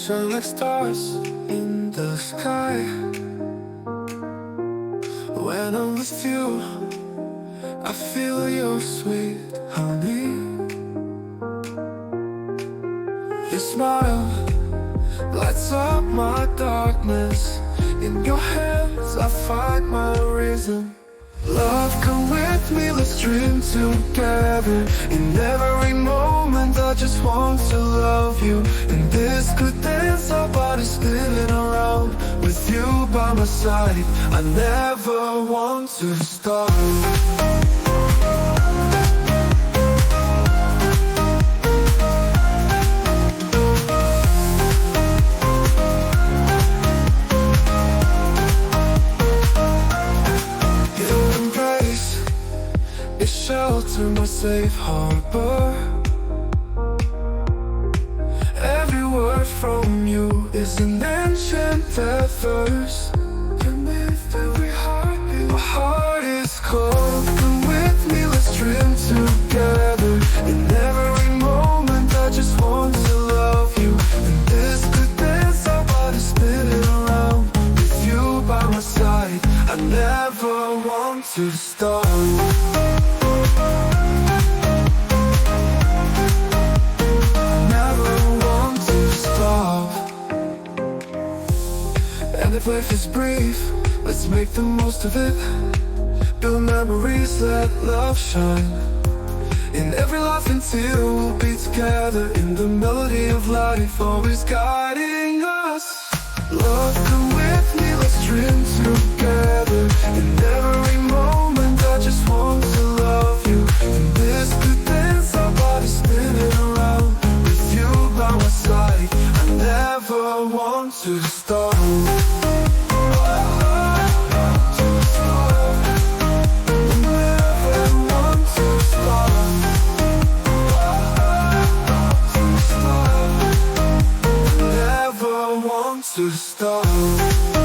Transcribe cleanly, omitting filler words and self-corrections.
shine like stars in the sky. When I'm with you, I feel your sweet honey. Your smile lights up my darkness. In your hands I find my reason. Love, come with me, let's dream together. In every moment I just want to love you. In this good dance our bodies spinning around. With you by my side, I never want to stop. Shelter, my safe harbor. Every word from you is an enchanted verse. Beneath every heartbeat, my heart is cold. Come with me, let's dream together. In every moment I just want to love you. In this good dance our bodies spinning around. With you by my side, I never want to stop. And if life is brief, let's make the most of it. Build memories, let love shine. In every laugh and tear we'll be together. In the melody of life, always guiding us. Love, come with me, let's dream together. In every moment I just want to love you. In this good dance our bodies spinning around. With you by my side, I never want to stop. To stop.